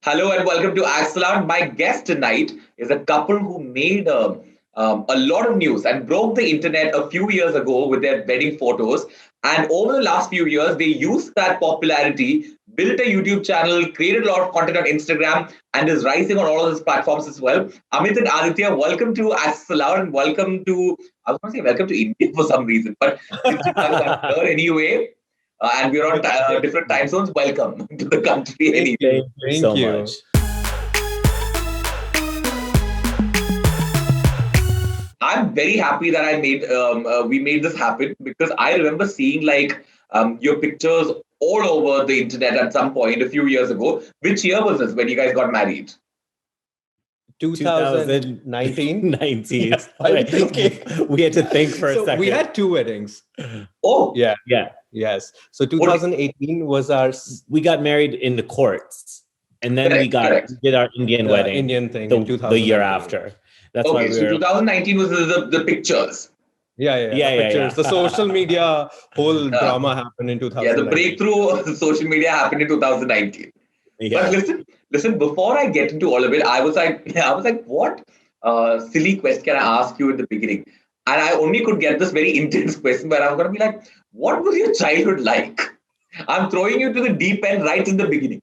Hello and welcome to Axeloud. My guest tonight is a couple who made a lot of news and broke the internet a few years ago with their wedding photos. And over the last few years, they used that popularity, built a YouTube channel, created a lot of content on Instagram, and is rising on all of these platforms as well. Amit and Aditya, welcome to Axeloud and welcome to, I was going to say welcome to India for some reason, but since you guys are here anyway, and we're on different time zones, welcome to the country anyway. Thank you so much. I'm very happy that we made this happen because I remember seeing your pictures all over the internet at some point a few years ago. Which year was this when you guys got married? 2019. 19. Okay. We had to think for a second. We had two weddings. Oh, yeah. Yes. So 2018 was our. We got married in the courts, and then we did our Indian wedding. Indian thing the year after. That's why so 2019 was the pictures. Yeah. Pictures. The social media whole drama happened in 2019. Yeah, the breakthrough of social media happened in 2019. Yeah. But listen. Before I get into all of it, I was like, what silly question can I ask you in the beginning? And I only could get this very intense question where I'm going to be like, what was your childhood like? I'm throwing you to the deep end right in the beginning.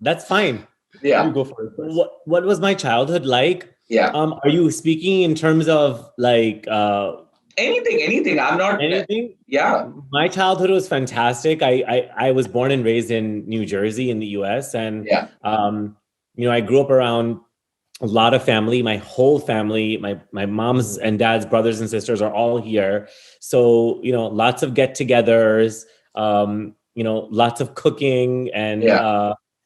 That's fine. Yeah, you go for it first. What was my childhood like? Yeah. Are you speaking in terms of like anything? I'm not anything. Yeah. My childhood was fantastic. I was born and raised in New Jersey in the US, and I grew up around a lot of family. My whole family, my mom's and dad's brothers and sisters are all here. So, lots of get-togethers, lots of cooking and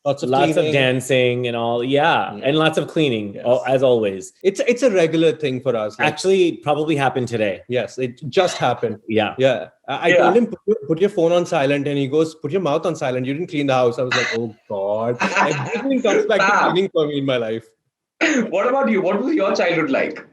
lots of dancing and all. And lots of cleaning, as always. It's a regular thing for us. Actually, probably happened today. Yes, it just happened. Yeah. I told him, put your phone on silent, and he goes, put your mouth on silent. You didn't clean the house. I was like, oh God. Everything comes back to cleaning for me in my life. What about you? What was your childhood like?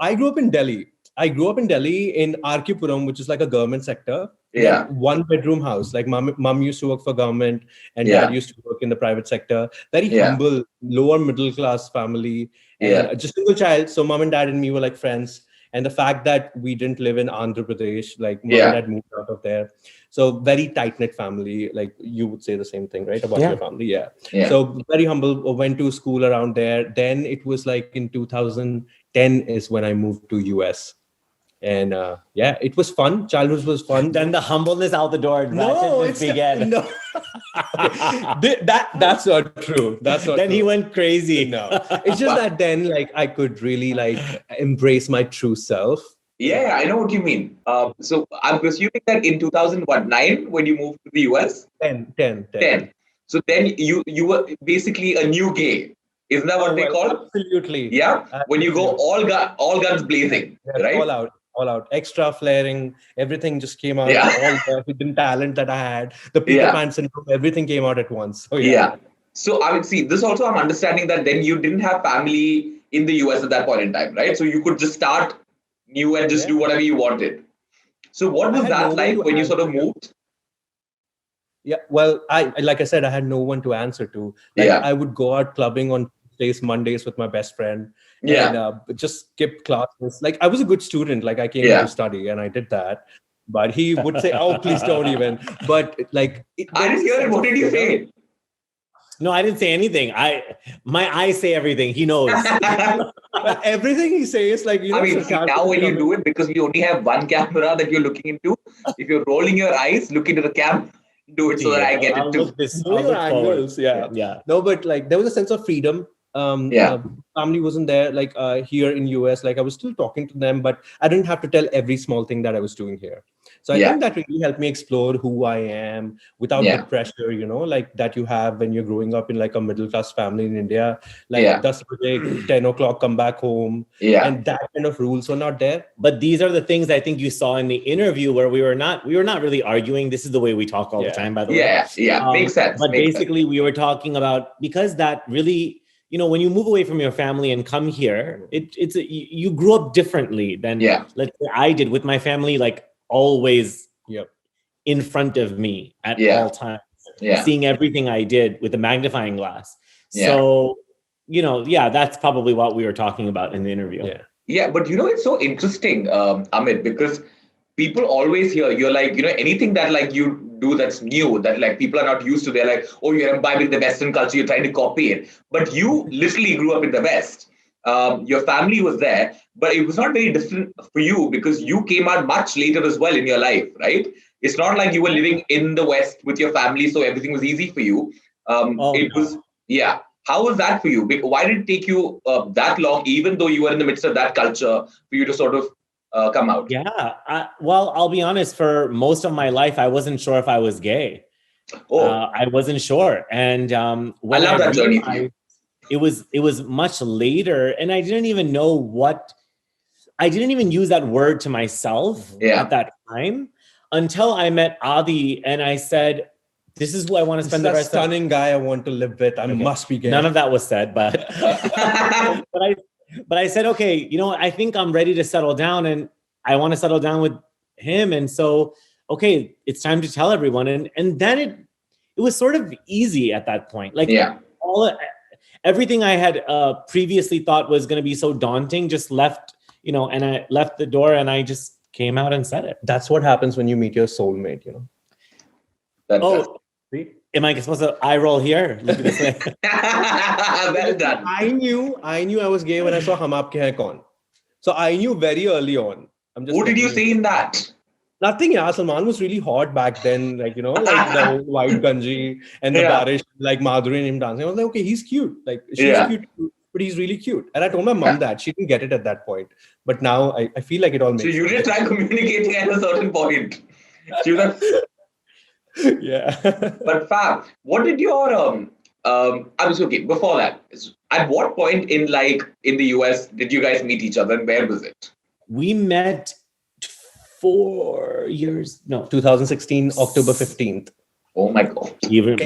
I grew up in Delhi. In R.K. Puram, which is like a government sector. Yeah. One bedroom house. Like mom used to work for government and dad used to work in the private sector. Very humble, lower middle class family. And just a single child. So mom and dad and me were like friends. And the fact that we didn't live in Andhra Pradesh, like mom and dad moved out of there. So very tight-knit family. Like you would say the same thing, right? About your family. Yeah. So very humble, went to school around there. Then it was like in 2010 is when I moved to US. And it was fun. Childhood was fun. Then the humbleness out the door. Began. No. That's not true. That's not. Then true. He went crazy. No, it's just that then, like, I could really embrace my true self. Yeah, I know what you mean. So I'm presuming that in 2009 when you moved to the US. 10. So then you were basically a new gay. Isn't that what they call? Absolutely. Yeah. Absolutely. When you go all guns blazing, right? All out, extra flaring, everything just came out. All the hidden talent that I had, the Peter Pan syndrome, everything came out at once. So So I would see this also. I'm understanding that then you didn't have family in the US at that point in time, right? So you could just start new and just do whatever you wanted. So what was that like when you sort of moved? Yeah, well, like I said, I had no one to answer to. I would go out clubbing on Mondays with my best friend. And just skip classes. Like I was a good student. Like I came to study and I did that. But he would say, "Oh, please don't even." But like, I didn't hear it. What did you say? No, I didn't say anything. My eyes say everything. He knows. Everything he says, like now when you do it, because we only have one camera that you're looking into. If you're rolling your eyes, look into the cam. Do it so that I get it too. Angles, No, but like there was a sense of freedom. Family wasn't there like here in US. Like I was still talking to them, but I didn't have to tell every small thing that I was doing here. So I think that really helped me explore who I am without the pressure, like that you have when you're growing up in like a middle class family in India. Like 10 o'clock, come back home. And that kind of rules were not there. But these are the things I think you saw in the interview where we were not really arguing. This is the way we talk all the time, by the way. Makes sense. But basically we were talking about, because that really, when you move away from your family and come here, you grew up differently than let's say I did with my family, like always in front of me at all times, seeing everything I did with a magnifying glass. So, that's probably what we were talking about in the interview. Yeah, but it's so interesting, Amit, because people always hear you're like, anything that like you do that's new, that like people are not used to, they're like, oh, you're imbibing the Western culture, you're trying to copy it. But you literally grew up in the West. Your family was there, but it was not very different for you because you came out much later as well in your life, right? It's not like you were living in the West with your family, so everything was easy for you. How was that for you? Why did it take you that long, even though you were in the midst of that culture, for you to sort of come out? Yeah. Well, I'll be honest, for most of my life, I wasn't sure if I was gay. I wasn't sure. And when I love that journey for you. It was much later, and I didn't even know I didn't even use that word to myself at that time until I met Adi, and I said, this is who I want to spend the rest of. Stunning guy I want to live with. I must be gay. None of that was said, but but I said, okay, I think I'm ready to settle down, and I want to settle down with him. And so, okay, it's time to tell everyone. And then it was sort of easy at that point. Like everything I had previously thought was going to be so daunting just left, and I left the door and I just came out and said it. That's what happens when you meet your soulmate, Am I supposed to eye roll here? Look at this way. Well done. I knew I was gay when I saw Hum Aapke Hain Kaun. So I knew very early on. Who did you see in that? Nothing, yeah. Salman was really hot back then, like, like the white ganji and the barish, like Madhuri and him dancing. I was like, okay, he's cute. Like, she's cute too, but he's really cute. And I told my mom that. She didn't get it at that point. But now I feel like it all makes sense. So you did try communicating at a certain point. She was like, yeah. But Fab, what did your I was okay before that. At what point in the US did you guys meet each other, and where was it? We met 4 years. No, 2016, October 15th. Oh my God! Even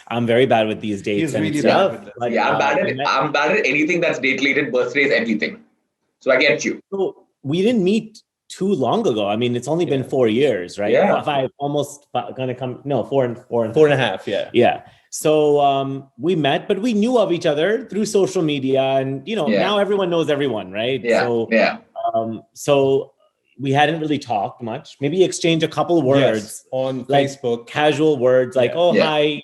I'm very bad with these dates. He's really bad with like, I'm bad at anything that's date-related, birthdays, everything. So I get you. So we didn't meet too long ago. I mean, it's only been 4 years, right? Yeah. 5, almost gonna come. No, 4 and 4.5. Yeah. Yeah. So we met, but we knew of each other through social media, and now everyone knows everyone, right? Yeah. So we hadn't really talked much. Maybe exchange a couple words on like Facebook, casual words like, hi,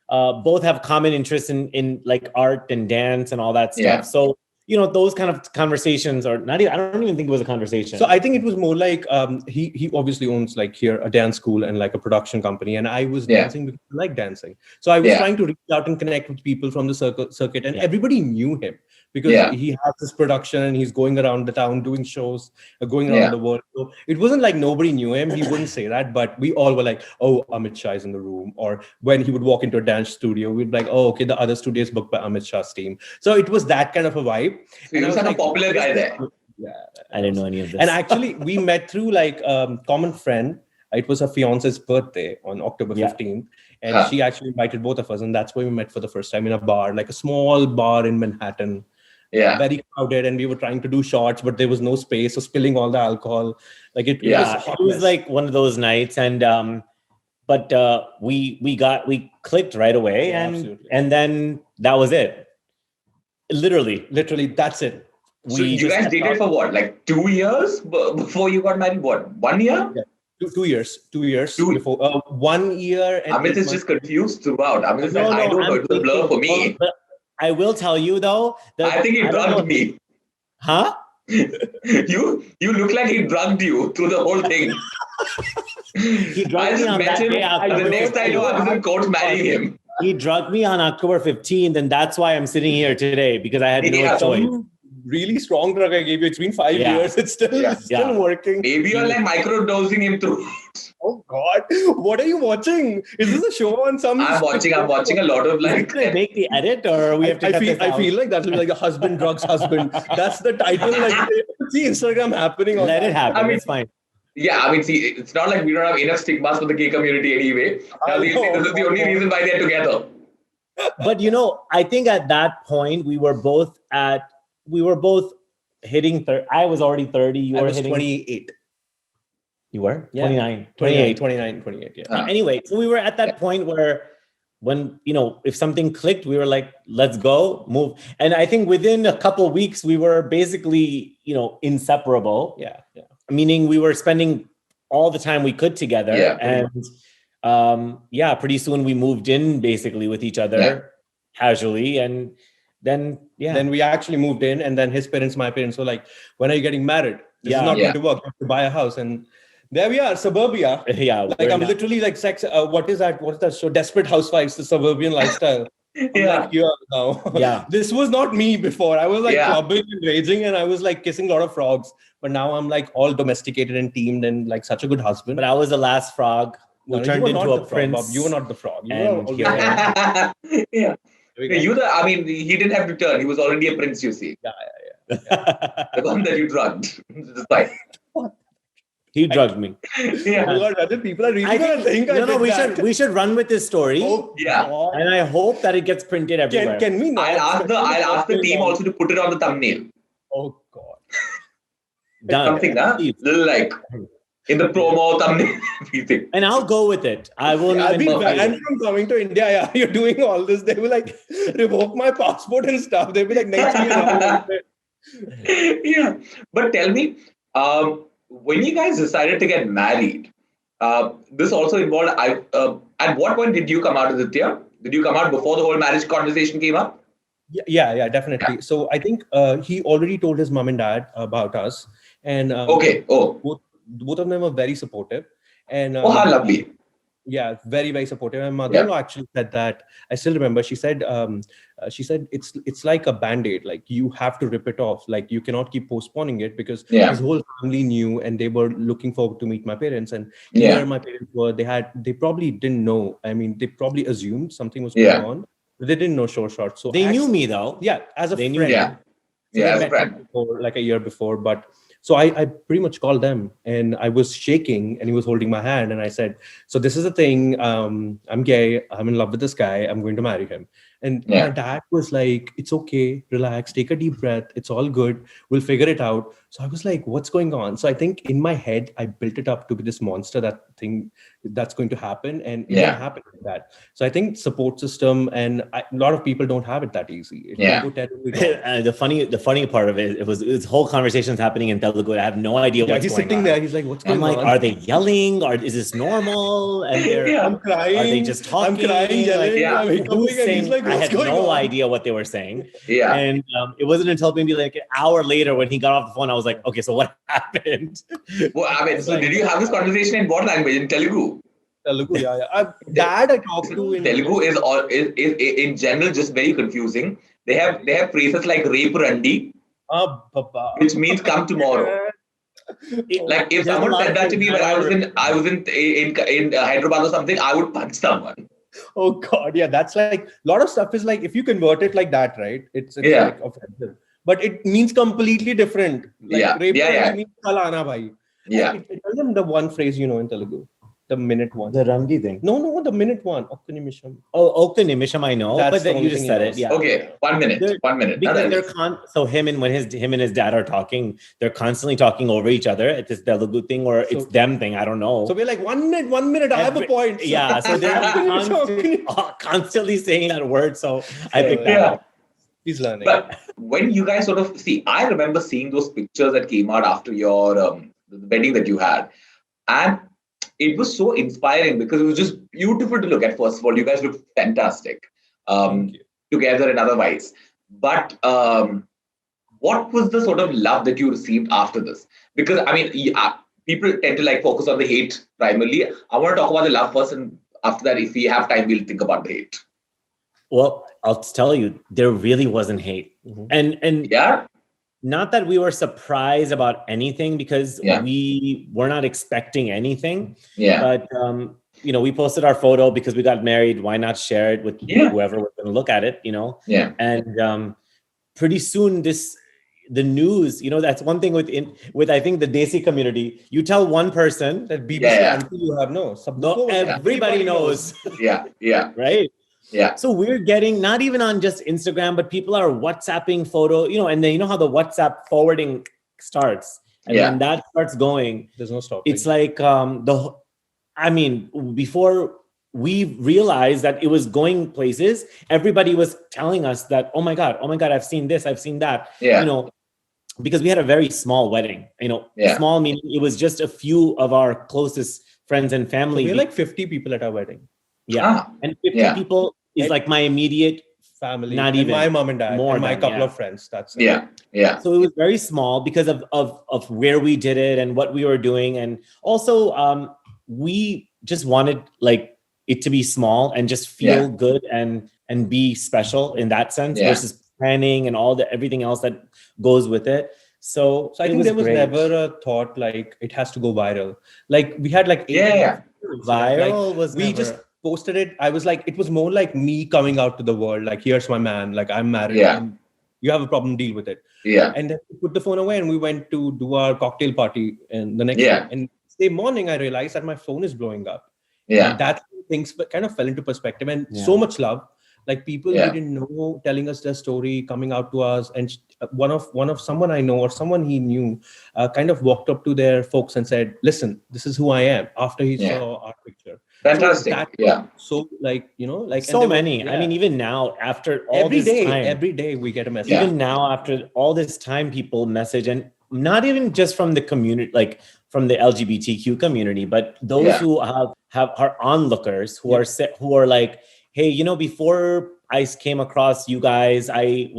both have common interests in like art and dance and all that stuff. Yeah. So those kind of conversations are not even, I don't even think it was a conversation. So I think it was more like he obviously owns like here a dance school and like a production company, and I was dancing because I like dancing. So I was trying to reach out and connect with people from the circuit, and everybody knew him because he has this production and he's going around the town doing shows, going around the world. So it wasn't like nobody knew him. He wouldn't say that, but we all were like, oh, Amit Shah is in the room. Or when he would walk into a dance studio, we'd be like, oh, okay, the other studio is booked by Amit Shah's team. So it was that kind of a vibe. So you was like a popular guy there. Yeah, I didn't know any of this. And actually, we met through like common friend. It was her fiance's birthday on October 15th. And she actually invited both of us. And that's where we met for the first time in a bar, like a small bar in Manhattan. Yeah. Very crowded. And we were trying to do shots, but there was no space. So spilling all the alcohol. Like it was like one of those nights. And but we clicked right away. And then that was it. Literally, that's it. So you guys dated for what, like 2 years before you got married? What, 1 year? Yeah. 2 years. 2 years before. 1 year. And Amit is just confused throughout. Amit is like, I don't know. It's a blur for me. But I will tell you though. I think he drugged me. Huh? You look like he drugged you through the whole thing. He drugged me on that day. The next time I was in court marrying him. He drugged me on October 15th, and that's why I'm sitting here today, because I had no choice. Really strong drug I gave you. It's been 5 years. It's still working. Maybe you're like microdosing him through. Oh God! What are you watching? Is this a show on some? I'm watching a lot of like. Did I make the edit, or we have to cut this out? I feel like that will be like a husband drugs husband. That's the title. Like, see Instagram happening. Let it happen. It's fine. Yeah, I mean, see, it's not like we don't have enough stigmas for the gay community anyway. This is the only reason why they're together. But I think at that point we were both hitting 30. I was already 30. You were hitting 28. You were? Yeah. 29. 28. 29, 28. Yeah. Anyway, so we were at that point where when, if something clicked, we were like, let's go, move. And I think within a couple of weeks, we were basically, inseparable. Yeah. Meaning we were spending all the time we could together. Yeah, and pretty soon we moved in basically with each other casually. And then we actually moved in, and then his parents, my parents were like, when are you getting married? This is not going to work. You have to buy a house. And there we are, suburbia. Yeah. Like I'm literally like sex. What is that? What is that show? Desperate Housewives, the suburban lifestyle. I'm like, here now. Yeah. This was not me before. I was like clubbing and raging, and I was like kissing a lot of frogs. But now I'm like all domesticated and teamed and like such a good husband. But I was the last frog who turned into a prince. Bob. You were not the frog. You And were yeah. He didn't have to turn. He was already a prince, you see. Yeah. The one that you drugged. It's fine. He drugged me. Yeah. Other people are really going to think we should run with this story. Oh, yeah. God. And I hope that it gets printed everywhere. Can we not? I'll ask the team also to put it on the thumbnail. Oh God. Done. Something, little like in the promo thumbnail, everything. And I'll go with it. I will. I'll be banned from coming to India. Yeah, you're doing all this. They will like revoke my passport and stuff. They'll be like, next year. Yeah. But tell me, when you guys decided to get married, this also involved, at what point did you come out, Aditya? Did you come out before the whole marriage conversation came up? Yeah, definitely. Yeah. So I think he already told his mom and dad about us. And both of them were very supportive. And how lovely. Yeah, very, very supportive. My mother-in-law actually said that. I still remember. She said it's like a Band-Aid. Like you have to rip it off. Like you cannot keep postponing it, because his whole family knew and they were looking forward to meet my parents. And here my parents were. They probably didn't know. I mean, they probably assumed something was going on. But they didn't know short. So they knew me though. Yeah, as a friend. Knew, as a friend. Like a year before, but. So I pretty much called them, and I was shaking, and he was holding my hand, and I said, so this is the thing, I'm gay, I'm in love with this guy, I'm going to marry him. And my dad was like, it's okay, relax, take a deep breath, it's all good, we'll figure it out. So I was like, what's going on? So I think in my head, I built it up to be this monster, that thing that's going to happen, and it didn't happen like that. So I think support system, and a lot of people don't have it that easy. The funny part of it was this whole conversation's happening in Telugu. I have no idea what's going on. He's sitting there, he's like, what's going on? I'm like, are they yelling? Or is this normal? And I'm crying. Are they just talking? I'm crying, yelling. Who's saying, like, I had no idea what they were saying. Yeah. And it wasn't until maybe like an hour later when he got off the phone, I was like, okay, so what happened? Well, I mean, so did you have this conversation in what language? In Telugu? Telugu, yeah. Dad, I talked to in Telugu is in general just very confusing. They have phrases like "Repu Randi," which means "come tomorrow." Like if someone said that to me when I was in Hyderabad or something, I would punch someone. Oh God, yeah, that's like a lot of stuff is like if you convert it like that, right? It's like offensive, but it means completely different. Like, means kal aana bhai. Yeah. Tell them the one phrase in Telugu. The minute one. The Rangi thing. No, the minute one. Okka nimisham. Oh, Okka nimisham, I know. That's but you just said it. Yeah. Okay, 1 minute. Because so him and his dad are talking, they're constantly talking over each other. It's this Telugu thing or it's them thing. I don't know. So we're like 1 minute. I have a point. So. Yeah. So they're constantly saying that word. So I picked that up. He's learning. But when you guys sort of see, I remember seeing those pictures that came out after your the wedding that you had, and it was so inspiring because it was just beautiful to look at. First of all, you guys looked fantastic together and otherwise. But what was the sort of love that you received after this? Because, I mean, people tend to like focus on the hate primarily. I want to talk about the love first, and after that, if we have time, we'll think about the hate. Well, I'll tell you, there really wasn't hate. And not that we were surprised about anything because we were not expecting anything. But, we posted our photo because we got married. Why not share it with whoever was going to look at it, And pretty soon the news, that's one thing with I think the Desi community. You tell one person that BBC you have everybody knows. Right? Yeah. So we're getting not even on just Instagram, but people are WhatsApping photo, and then how the WhatsApp forwarding starts. And when that starts going, there's no stopping. It's like before we realized that it was going places. Everybody was telling us that, oh my God, I've seen this, I've seen that. Because we had a very small wedding, small meaning it was just a few of our closest friends and family. So we were like 50 people at our wedding. And 50 people is like my immediate family, not even my mom and dad, more and my than, couple of friends. That's it. So it was very small because of where we did it and what we were doing, and also we just wanted like it to be small and just feel good and be special in that sense versus planning and everything else that goes with it. So I think there was never a thought like it has to go viral. Like we had like viral was we just posted it. I was like, it was more like me coming out to the world. Like, here's my man. Like, I'm married. And you have a problem, deal with it. And then we put the phone away and we went to do our cocktail party and the next day. And the morning I realized that my phone is blowing up. And that's when things kind of fell into perspective, and so much love. Like people we didn't know telling us their story, coming out to us, and one of someone I know or someone he knew kind of walked up to their folks and said, "Listen, this is who I am." After he saw our picture, fantastic. So like like so many. I mean, even now after all every this day, time, every day we get a message. Even now after all this time, people message, and not even just from the community, like from the LGBTQ community, but those who are onlookers who are like, hey, before I came across you guys, I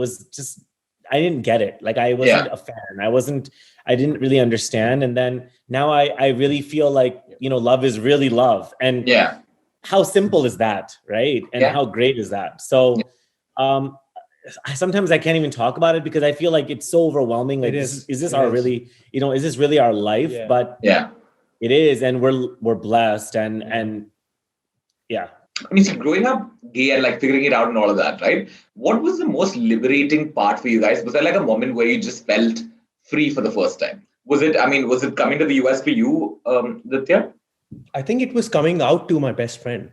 didn't get it. Like I wasn't a fan. I didn't really understand. And then now I really feel like, love is really love. And how simple is that? Right. And how great is that? So, sometimes I can't even talk about it because I feel like it's so overwhelming. Like, is this really our life? But it is. And we're blessed and I mean, growing up gay and like figuring it out and all of that, right? What was the most liberating part for you guys? Was there like a moment where you just felt free for the first time? Was it coming to the US for you, Aditya? I think it was coming out to my best friend.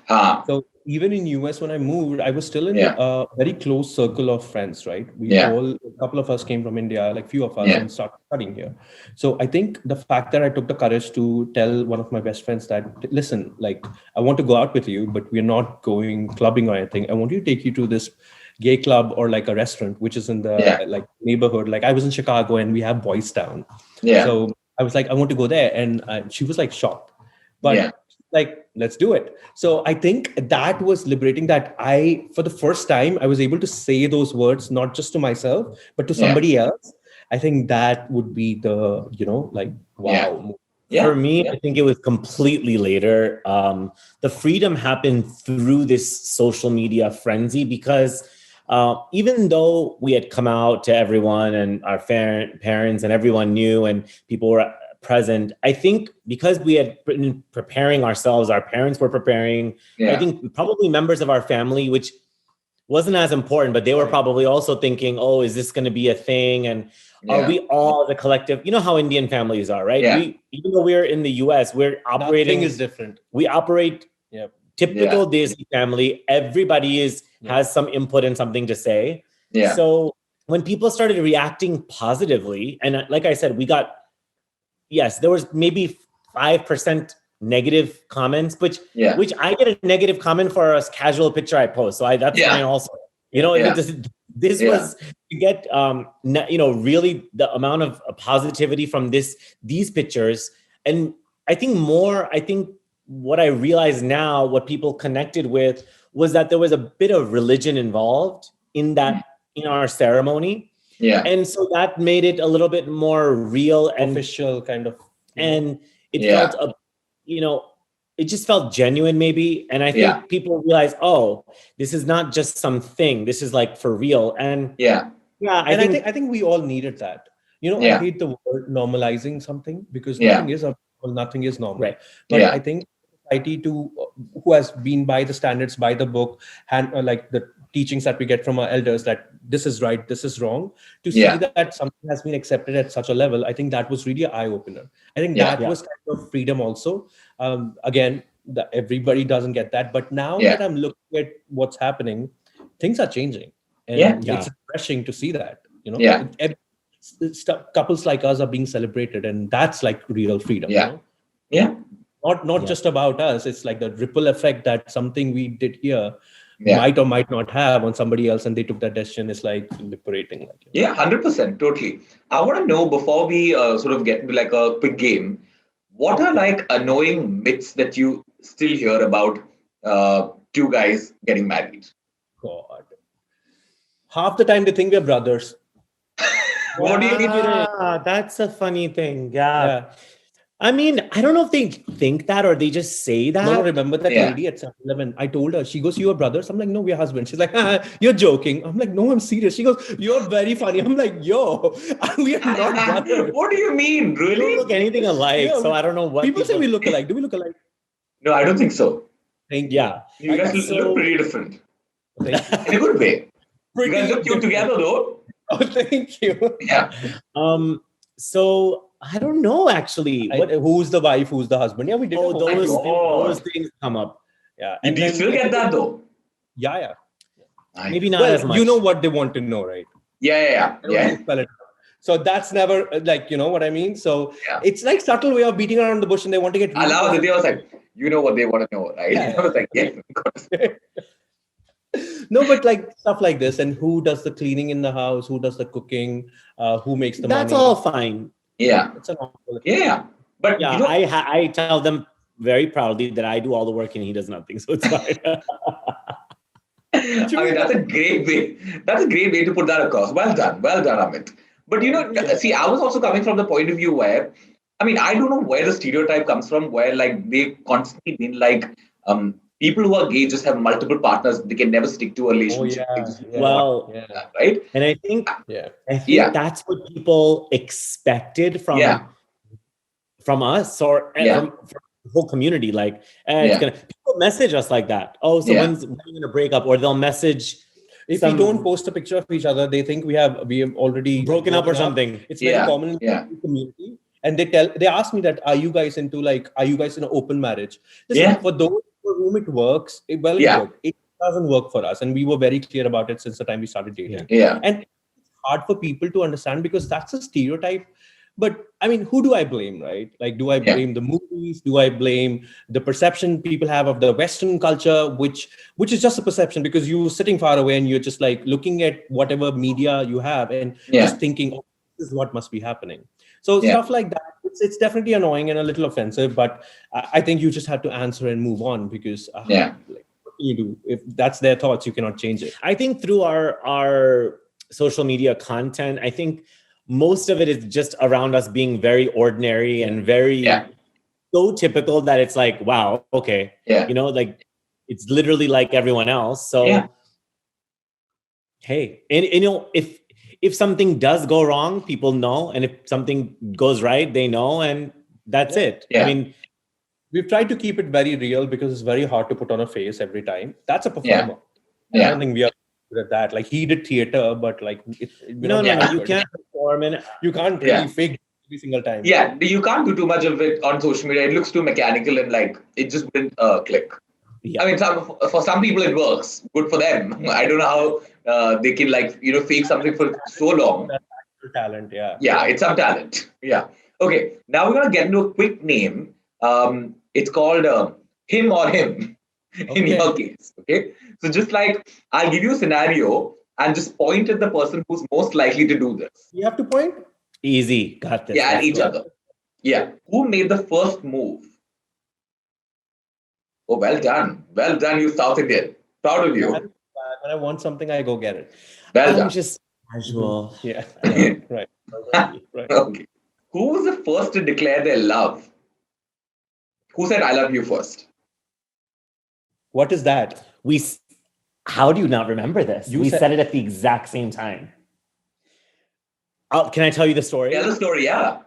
So even in US, when I moved, I was still in a very close circle of friends, right? A couple of us came from India, like few of us, and started studying here. So I think the fact that I took the courage to tell one of my best friends that, listen, like, I want to go out with you, but we're not going clubbing or anything. I want you to take you to this gay club or like a restaurant, which is in the like neighborhood. Like I was in Chicago and we have Boys Town. So I was like, I want to go there. And she was like shocked. But like, let's do it. So I think that was liberating, that for the first time, I was able to say those words, not just to myself, but to somebody else. I think that would be the, like, wow. For me, I think it was completely later. The freedom happened through this social media frenzy because even though we had come out to everyone and our parents and everyone knew and people were present, I think because we had been preparing ourselves, our parents were preparing, I think probably members of our family, which wasn't as important, but they were probably also thinking, oh, is this going to be a thing? And are we all the collective? You know how Indian families are, right? Even though we're in the US, we're operating. Nothing is different. We operate typical Desi family. Everybody has some input and something to say. So when people started reacting positively, and like I said, we got, there was maybe 5% negative comments, which I get a negative comment for a casual picture I post. So that's fine also. This was to get, really the amount of positivity from these pictures. And I think what I realize now, what people connected with was that there was a bit of religion involved in that, in our ceremony. And so that made it a little bit more real and official kind of. And it felt, it just felt genuine maybe. And I think people realize, oh, this is not just something. This is like for real. And I think we all needed that. I hate the word normalizing something because nothing is normal. Right. But I think society who has been by the standards, by the book, and like the teachings that we get from our elders, that this is right, this is wrong, to see that something has been accepted at such a level, I think that was really an eye-opener. I think that was kind of freedom also. Again, everybody doesn't get that, but now that I'm looking at what's happening, things are changing, and it's refreshing to see that. Couples like us are being celebrated, and that's like real freedom. not just about us. It's like the ripple effect that something we did here might or might not have on somebody else, and they took that decision. Is like liberating. Yeah, 100%, totally. I want to know, before we sort of get into like a quick game, what are like annoying myths that you still hear about two guys getting married? God, half the time they think we're brothers. What do you mean? That's a funny thing. Yeah. I mean, I don't know if they think that or they just say that. No, remember that lady at 7-Eleven? I told her, she goes, "You are brothers?" I'm like, "No, we're husbands." She's like, "You're joking." I'm like, "No, I'm serious." She goes, "You're very funny." I'm like, "Yo, we are not brothers." What do you mean? Really? We don't look anything alike. So I don't know what people say we look alike. Do we look alike? No, I don't think so. Thank you. You guys look pretty different. In a good way. You guys look cute together though. Oh, thank you. Yeah. So I don't know actually. Who's the wife? Who's the husband? Yeah, we did. Those things come up. Yeah. And do you still get that though? Yeah. Maybe not as much. You know what they want to know, right? Yeah. So that's never like, you know what I mean? So it's like subtle way of beating around the bush, and they want to get. I love it. They was like, you know what they want to know, right? Yeah. I was like, yeah. No, but like stuff like this, and who does the cleaning in the house? Who does the cooking? Who makes the money? That's all fine. Yeah. Yeah. But yeah, I tell them very proudly that I do all the work and he does nothing. So it's fine. I mean, that's a great way. That's a great way to put that across. Well done, Amit. But see, I was also coming from the point of view where, I mean, I don't know where the stereotype comes from, where like they constantly been like, people who are gay just have multiple partners. They can never stick to a relationship. Right? And I think that's what people expected from us or from the whole community. Like, people message us like that. Oh, so when's going to break up? Or they'll message. If we don't post a picture of each other, they think we have already broken up or something. It's very common in the community. And they ask me that, are you guys in an open marriage? For those for whom it works, it doesn't work for us. And we were very clear about it since the time we started dating. And it's hard for people to understand because that's a stereotype. But I mean, who do I blame, right? Like, do I blame the movies? Do I blame the perception people have of the Western culture, which is just a perception because you're sitting far away and you're just like looking at whatever media you have and just thinking, oh, this is what must be happening. So stuff like that, it's definitely annoying and a little offensive, but I think you just have to answer and move on because what can you do? If that's their thoughts, you cannot change it. I think through our social media content, I think most of it is just around us being very ordinary and very so typical that it's like, wow, okay. Like it's literally like everyone else. So hey, and if something does go wrong, people know. And if something goes right, they know. And that's it. I mean, we've tried to keep it very real because it's very hard to put on a face every time. That's a performer. I don't think we are good at that. Like he did theater, but like no, you can't perform and you can't really fake every single time. Yeah, you can't do too much of it on social media. It looks too mechanical and like it just didn't click. I mean, for some people it works. Good for them. I don't know how they can fake something for so long. That's talent, Yeah, it's some talent. Yeah. Okay, now we're gonna get into a quick name. It's called Him or Him in your case. Okay, so just like I'll give you a scenario and just point at the person who's most likely to do this. You have to point? Easy, got this. Yeah, at each other. Yeah, who made the first move? Oh, well done, you South Indian. Proud of you. When I want something, I go get it. Well done. Just casual. Yeah. Right. Okay. Who was the first to declare their love? Who said "I love you" first? What is that? How do you not remember this? We said it at the exact same time. Can I tell you the story? Tell the story, yeah.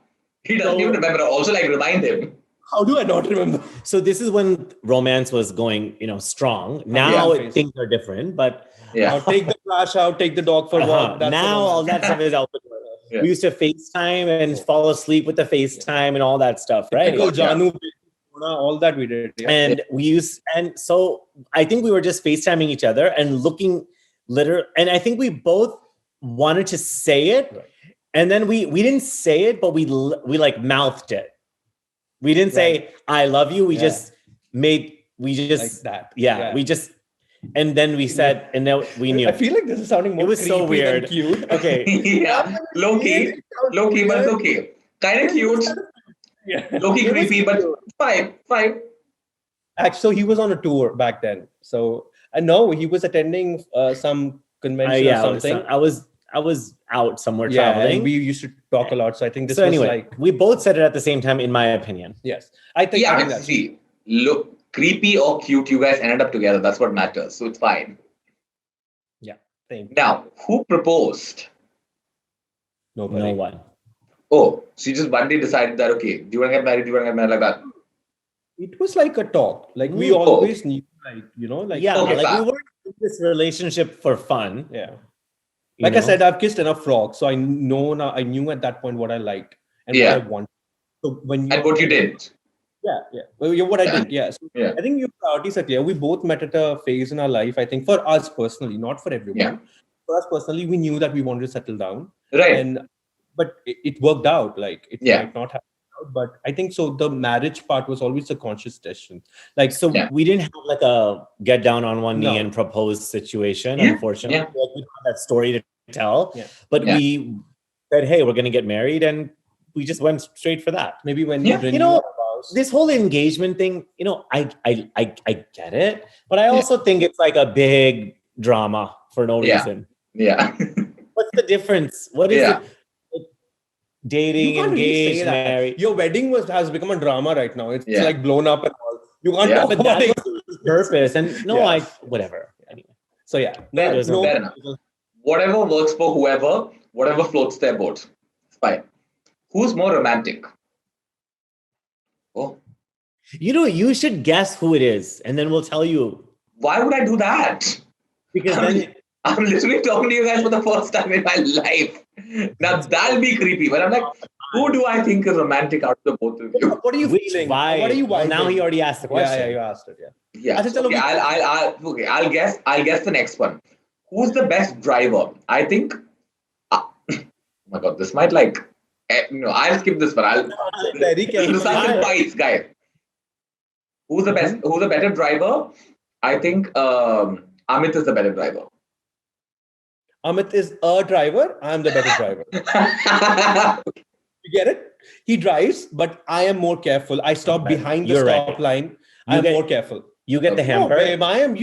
He doesn't even remember. Also, remind him. How do I not remember? So this is when romance was going, strong. Now things are different, but now take the trash out, take the dog for a walk. Now all that stuff is out the door. Yeah. We used to FaceTime and fall asleep with the FaceTime and all that stuff, right? All that we did. Yeah. And so I think we were just FaceTiming each other and looking and I think we both wanted to say it. Right. And then we didn't say it, but we like mouthed it. We didn't say I love you. We just like that. We just, and then we said, and then we knew. I feel like this is sounding more creepy so weird. Than cute. Okay. Low-key, but it's okay. Kind of cute. Low-key creepy, but fine. Actually, so he was on a tour back then. So I know he was attending some convention or something. I was out somewhere traveling. And we used to talk a lot. So I think this was like... We both said it at the same time, in my opinion. Yes. I think that's... See, look, creepy or cute, you guys ended up together. That's what matters. So it's fine. Yeah. Same. Now, who proposed? Nobody. No one. Oh, so you just one day decided that, okay, do you want to get married? Do you want to get married like that? It was like a talk. Like we always knew, like, you know, like... Yeah, we weren't in this relationship for fun. Yeah. Like I said, I've kissed enough frogs, so I know now. I knew at that point what I liked and what I wanted. So when you... And what you did. Yeah. Well, what I did, yeah. So I think your priorities are clear. We both met at a phase in our life, I think, for us personally, not for everyone. Yeah. For us personally, we knew that we wanted to settle down. Right. But it worked out. Like, it might not have worked out. But I think so the marriage part was always a conscious decision. Like, so we didn't have like a get down on one knee and propose situation, unfortunately. Yeah. We don't have that story to tell. Yeah. But we said, hey, we're going to get married. And we just went straight for that. Maybe when this whole engagement thing, I get it, but I also think it's like a big drama for no reason. Yeah. What's the difference? What is it? Dating, engaged, married. Your wedding has become a drama right now. It's like blown up and all. You can't talk but about that was the purpose. And whatever. Anyway. So fair enough. Whatever works for whoever, whatever floats their boat. It's fine. Who's more romantic? Oh. You should guess who it is, and then we'll tell you. Why would I do that? Because I'm literally talking to you guys for the first time in my life. Now that'll be creepy. But I'm like, who do I think is romantic out of the both of you? What are you feeling? What are you? Well, now he already asked the question. Yeah, you asked it. Yeah. Okay, I'll guess the next one. Who's the best driver? I think. Oh my God, this might I'll skip this one. Fights, guy. Who's the best? Who's the better driver? I think Amit is the better driver. Amit is a driver. I'm the better driver. You get it? He drives, but I am more careful. I stop behind the stop line. I'm more careful. You get the hamper. Babe, I'm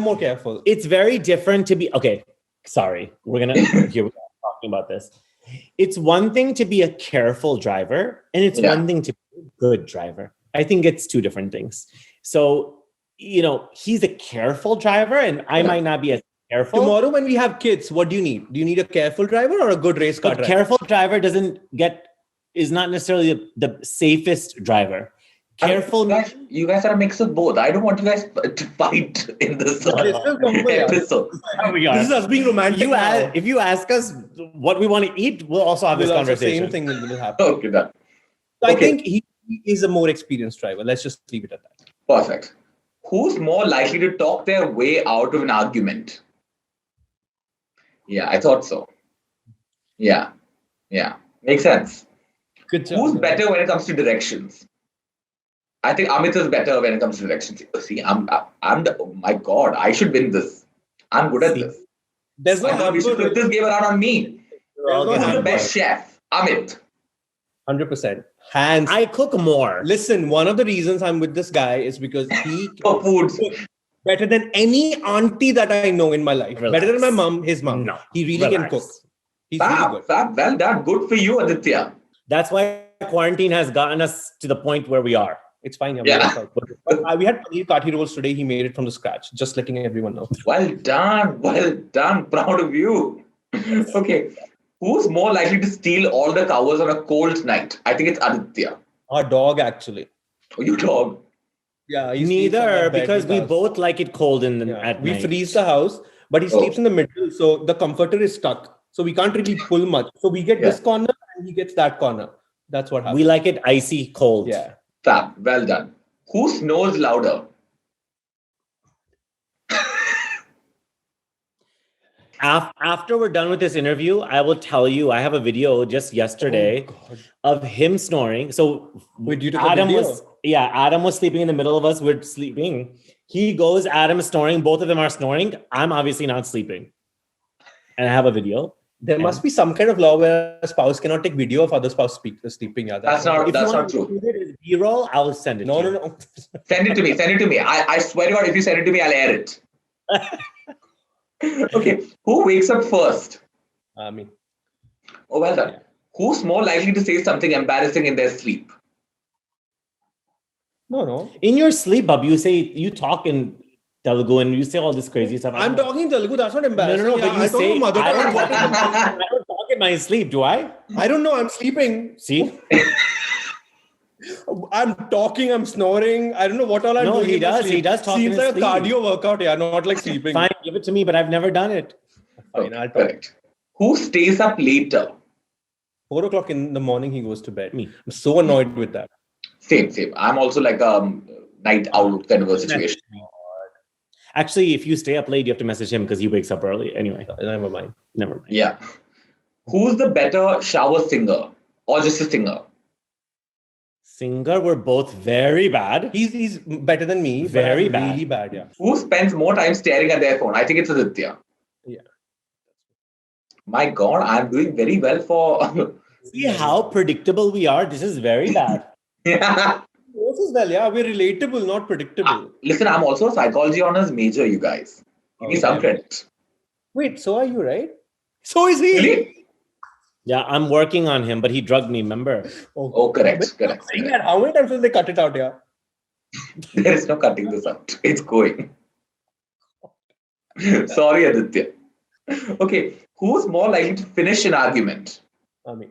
more careful. It's very different to be okay. Sorry, we're talking about this. It's one thing to be a careful driver, and it's one thing to be a good driver. I think it's two different things. So, he's a careful driver, and I might not be as careful. Tomorrow, when we have kids, what do you need? Do you need a careful driver or a good race car driver? Careful driver is not necessarily the safest driver. Careful. You guys are a mix of both. I don't want you guys to fight in this episode. This is us being romantic. If you ask us what we want to eat, we'll also have this conversation. The same thing will happen. Okay, done. So I think he is a more experienced driver. Let's just leave it at that. Perfect. Who's more likely to talk their way out of an argument? Yeah, I thought so. Yeah. Makes sense. Good job. Who's better when it comes to directions? I think Amit is better when it comes to directions. See, oh my God, I should win this. I'm good at this. There's no we should flip this game around on me. Who's the best chef? Amit. 100%. Hands. I cook more. Listen, one of the reasons I'm with this guy is because he for food better than any auntie that I know in my life. Relax. Better than my mom, his mom. No. He really can cook. He's really good. Well done. Good for you, Aditya. That's why quarantine has gotten us to the point where we are. It's fine. We had paneer kathi rolls today. He made it from the scratch. Just letting everyone know. Well done. Proud of you. Okay. Who's more likely to steal all the covers on a cold night? I think it's Aditya. Our dog, actually. Oh, your dog? Yeah. Neither, because we both like it cold at night. We freeze the house, but he sleeps in the middle. So the comforter is stuck. So we can't really pull much. So we get this corner and he gets that corner. That's what happens. We like it icy cold. Yeah. Fab. Well done. Who snores louder? After we're done with this interview, I will tell you, I have a video just yesterday of him snoring. So wait, you took Adam was sleeping in the middle of us. We're sleeping. He goes, Adam is snoring. Both of them are snoring. I'm obviously not sleeping. And I have a video. There must be some kind of law where a spouse cannot take video of other spouse sleeping. Yeah, that's not true. B-roll, I'll send it to you. No. Send it to me. I swear to God, if you send it to me, I'll air it. Okay. Who wakes up first? Me. Oh, well done. Who's more likely to say something embarrassing in their sleep? No. In your sleep, Bub, you talk in Telugu and you say all this crazy stuff. I'm talking Telugu. That's not embarrassing. No. But you say, I don't talk in my sleep, do I? I don't know. I'm sleeping. See? I'm talking. I'm snoring. I don't know what all I'm doing. He does. He does talk. Seems like a cardio workout. Yeah, not like sleeping. Fine, give it to me. But I've never done it. Fine, I'll talk. Correct. Who stays up later? 4 o'clock in the morning, he goes to bed. Me. I'm so annoyed with that. Same. I'm also like a night owl kind of a situation. Actually, if you stay up late, you have to message him because he wakes up early. Anyway, never mind. Yeah. Who's the better shower singer or just a singer? Singer, we're both very bad. He's better than me. Very bad. Really bad, yeah. Who spends more time staring at their phone? I think it's Aditya. Yeah. My God, I'm doing very well for... See how predictable we are? This is very bad. Yeah. This is well, yeah. We're relatable, not predictable. Listen, I'm also a psychology honors major, you guys. Give me some credit. Wait, so are you, right? So is he. Really? Yeah, I'm working on him, but he drugged me, remember? Oh, correct. How many times will they cut it out, yeah? There is no cutting this out. It's going. Sorry, Aditya. Okay, who's more likely to finish an argument? Me.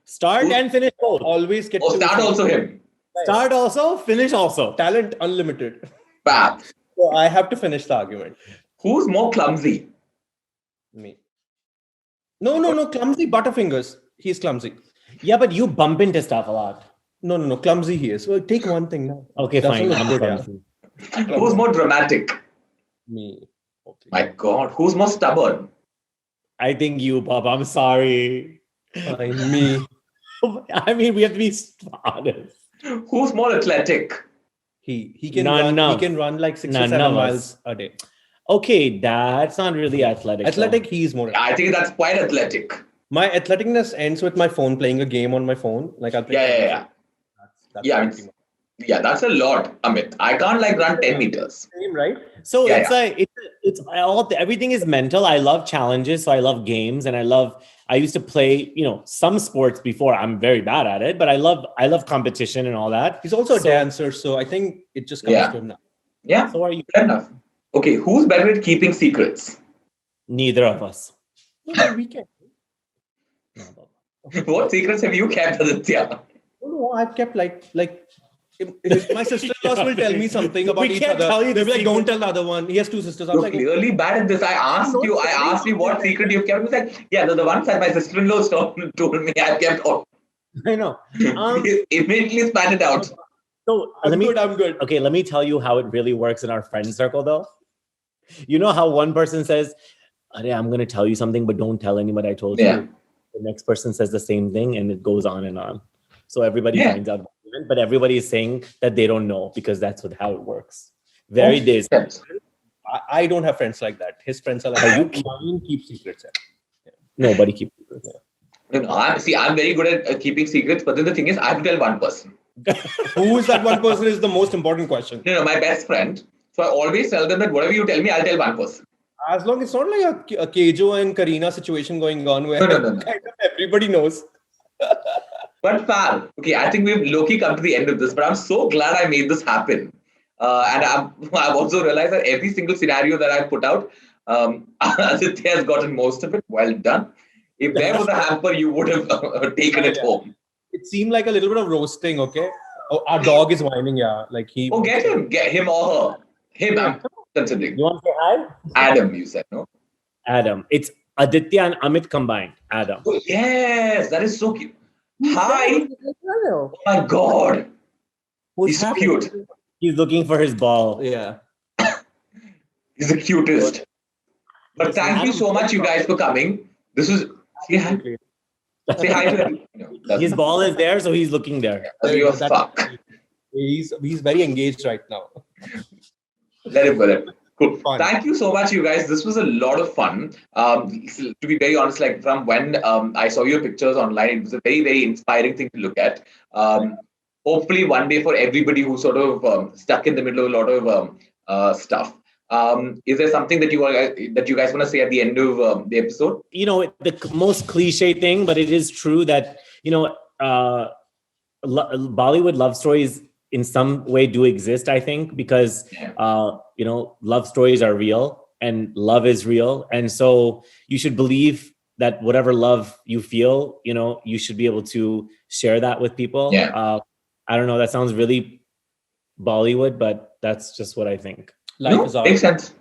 Start and finish both. Always get to start also him. Start also, finish also. Talent unlimited. Bam. So I have to finish the argument. Who's more clumsy? Me. No. Clumsy Butterfingers. He's clumsy. Yeah, but you bump into stuff a lot. No. Clumsy he is. Well, take one thing now. Okay, fine. I'm clumsy. Who's more dramatic? Me. Okay. My God. Who's more stubborn? I think you, Bob. I'm sorry. Me. I mean, we have to be honest. Who's more athletic? He can run. He can run like 6 or 7 miles a day. Okay, that's not really athletic. Athletic, he's more. I think that's quite athletic. My athleticness ends with my phone, playing a game on my phone. Like I'll play. Yeah, that's a lot, Amit. I can't run 10 meters. Same, right? So it's all everything is mental. I love challenges, so I love games, and I used to play, some sports before. I'm very bad at it, but I love competition and all that. He's also a dancer, so I think it just comes to him now. Yeah. So are you? Fair enough. Okay, who's better at keeping secrets? Neither of us. We can. What secrets have you kept, Aditya? No, I've kept like if my sister-in-laws will tell me something about each other. They'll be like, don't tell the other one. He has 2 sisters. I'm You're clearly bad at this. I asked you what secret you've kept. He was like, yeah, the ones that my sister-in-law told me I've kept all. I know. Immediately span it out. So I'm good. Okay, let me tell you how it really works in our friend circle, though. You know how one person says, I'm going to tell you something, but don't tell anyone I told you. The next person says the same thing, and it goes on and on. So everybody finds out, but everybody is saying that they don't know because that's how it works. Very days. I don't have friends like that. His friends are like, you keep secrets. Yeah. Nobody keeps secrets. No, I'm very good at keeping secrets, but then the thing is, I have to tell one person. Who is that one person is the most important question. No, my best friend. So I always tell them that whatever you tell me, I'll tell one person. As long as it's not like a Kejo and Karina situation going on where no. kind of everybody knows. But Fal, okay, I think we've low-key come to the end of this, but I'm so glad I made this happen. And I've also realized that every single scenario that I put out, Aditya has gotten most of it. Well done. If there was a hamper, you would have taken it home. It seemed like a little bit of roasting, okay? Oh, our dog is whining, yeah. Like he. Oh, get him or her. Him, I'm considering. You want to say hi? Adam, you said, no? Adam. It's Aditya and Amit combined. Adam. Oh, yes, that is so cute. Hi. Oh my God. He's so cute. He's looking for his ball. Yeah. He's the cutest. But thank you so much, you guys, for coming. This was say hi to him. His ball is there, so he's looking there. Fuck. He's very engaged right now. Let it. Cool. Thank you so much, you guys. This was a lot of fun. To be very honest, like from when I saw your pictures online, it was a very, very inspiring thing to look at. Hopefully, one day for everybody who's sort of stuck in the middle of a lot of stuff. Is there something that you guys want to say at the end of the episode? The most cliche thing, but it is true that Bollywood love stories in some way do exist, I think, because love stories are real and love is real, and so you should believe that whatever love you feel, you should be able to share that with people. I don't know, that sounds really Bollywood, but that's just what I think. Life is art. Makes sense.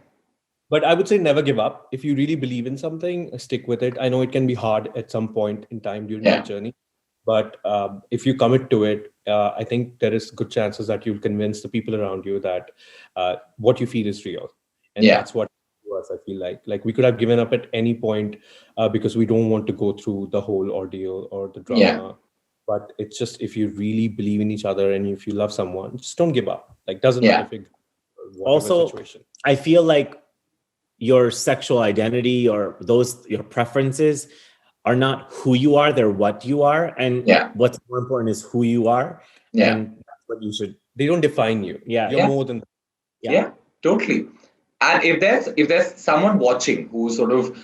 But I would say never give up. If you really believe in something, stick with it. I know it can be hard at some point in time during your journey, but if you commit to it, I think there is good chances that you'll convince the people around you that what you feel is real. And that's what I feel like we could have given up at any point because we don't want to go through the whole ordeal or the drama. Yeah. But it's just, if you really believe in each other and if you love someone, just don't give up. Like, doesn't matter if also, situation. I feel like your sexual identity or your preferences are not who you are, they're what you are. And what's more important is who you are. Yeah. And that's what you should. They don't define you. Yeah. You're more than. Yeah, totally. And if there's someone watching who's sort of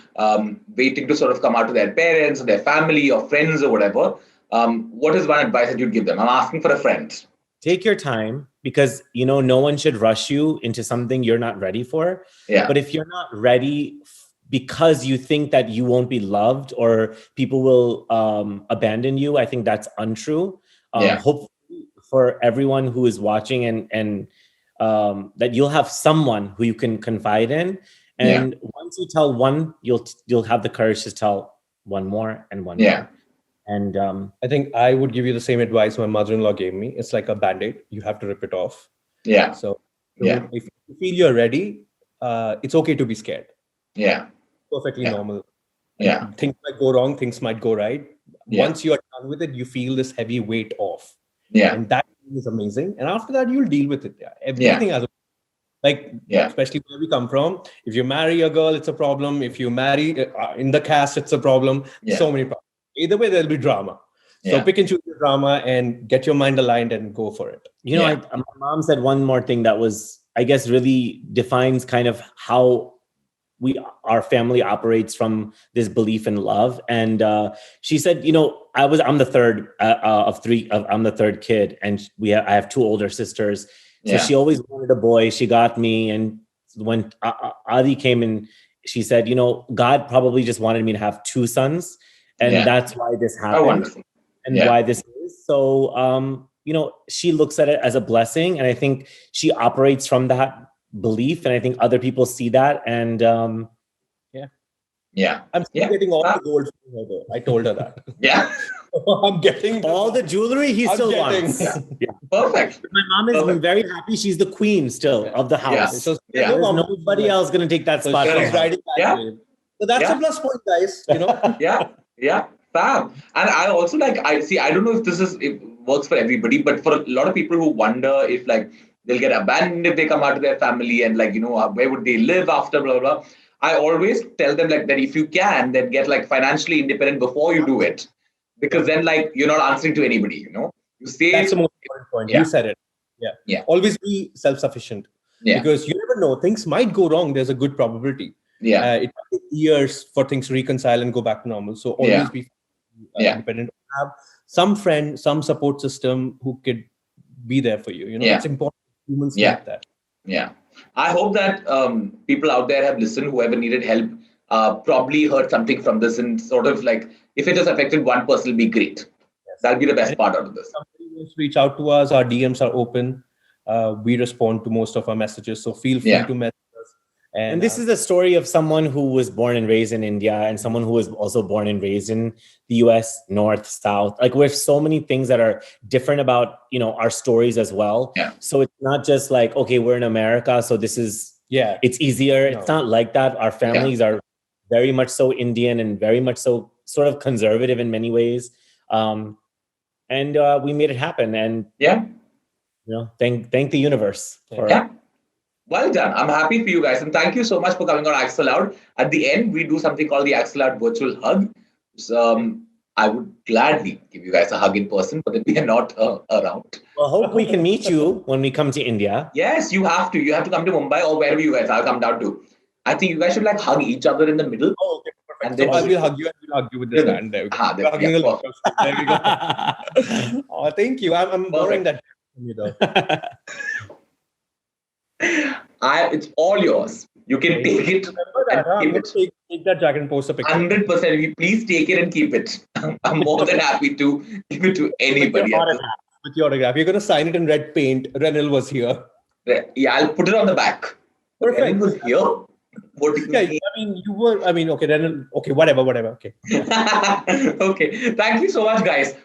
waiting to sort of come out to their parents or their family or friends or whatever, what is one advice that you'd give them? I'm asking for a friend. Take your time, because no one should rush you into something you're not ready for. Yeah. But if you're not ready because you think that you won't be loved or people will abandon you, I think that's untrue. Hopefully for everyone who is watching and that you'll have someone who you can confide in. And once you tell one, you'll have the courage to tell one more and one more. And I think I would give you the same advice my mother-in-law gave me. It's like a Band-Aid. You have to rip it off. Yeah. So if you feel you're ready, it's okay to be scared. Yeah. Perfectly normal. Yeah. Things might go wrong. Things might go right. Once you're done with it, you feel this heavy weight off. Yeah. And that is amazing. And after that, you'll deal with it. Everything has especially where we come from. If you marry a girl, it's a problem. If you marry in the cast, it's a problem. So many problems. Either way, there'll be drama. So pick and choose your drama and get your mind aligned and go for it. My mom said one more thing that was, I guess, really defines kind of how our family operates from this belief in love. And she said, I'm the third of three. I'm the third kid, and I have two older sisters. So she always wanted a boy. She got me, and when Adi came in, she said, God probably just wanted me to have two sons. And that's why this happened and why this is. So, she looks at it as a blessing. And I think she operates from that belief. And I think other people see that. And I'm still getting all the gold from her though. I told her that. I'm getting all the jewelry he still wants. Perfect. My mom has been very happy. She's the queen still of the house. So there's nobody else going to take that spot. She's riding that wave. So that's a plus point, guys. Yeah, fab. And I also I don't know if it works for everybody, but for a lot of people who wonder if they'll get abandoned if they come out to their family and where would they live after blah, blah, blah. I always tell them that if you can, then get financially independent before you do it, because then you're not answering to anybody, You say that's the most important point. You said it. Yeah. Always be self-sufficient. Because you never know, things might go wrong. There's a good probability. It might take years for things to reconcile and go back to normal. So always be independent. Have some friend, some support system who could be there for you. It's important. Humans like that. Yeah. I hope that people out there have listened, whoever needed help, probably heard something from this, and sort of if it has affected one person, it'll be great. That'll be the best part out of this. Somebody wants to reach out to us. Our DMs are open. We respond to most of our messages. So feel free to message us. And this is the story of someone who was born and raised in India and someone who was also born and raised in the US, North, South. We have so many things that are different about, our stories as well. Yeah. So it's not just okay, we're in America, so this is, it's easier. No. It's not like that. Our families are very much so Indian and very much so sort of conservative in many ways. And we made it happen. And thank the universe for Well done. I'm happy for you guys. And thank you so much for coming on Axel Out. At the end, we do something called the Axel Out virtual hug. So, I would gladly give you guys a hug in person, but then we are not around. Well, hope we can meet you when we come to India. Yes, you have to. You have to come to Mumbai or wherever you guys. I'll come down to. I think you guys should like hug each other in the middle. Oh, okay, perfect. And then I will hug you and we'll hug you with this hand. There we go. There we go. Oh, thank you. I'm borrowing that from you though. It's all yours. You can take it. Take that jacket and post a picture. 100%. Please take it and keep it. I'm more than happy to give it to anybody. With your autograph. You're going to sign it in red paint. Renil was here. Yeah, I'll put it on the back. Perfect. Renil was here. What do you mean? Okay, Renil. Okay, whatever. Okay. Okay. Thank you so much, guys.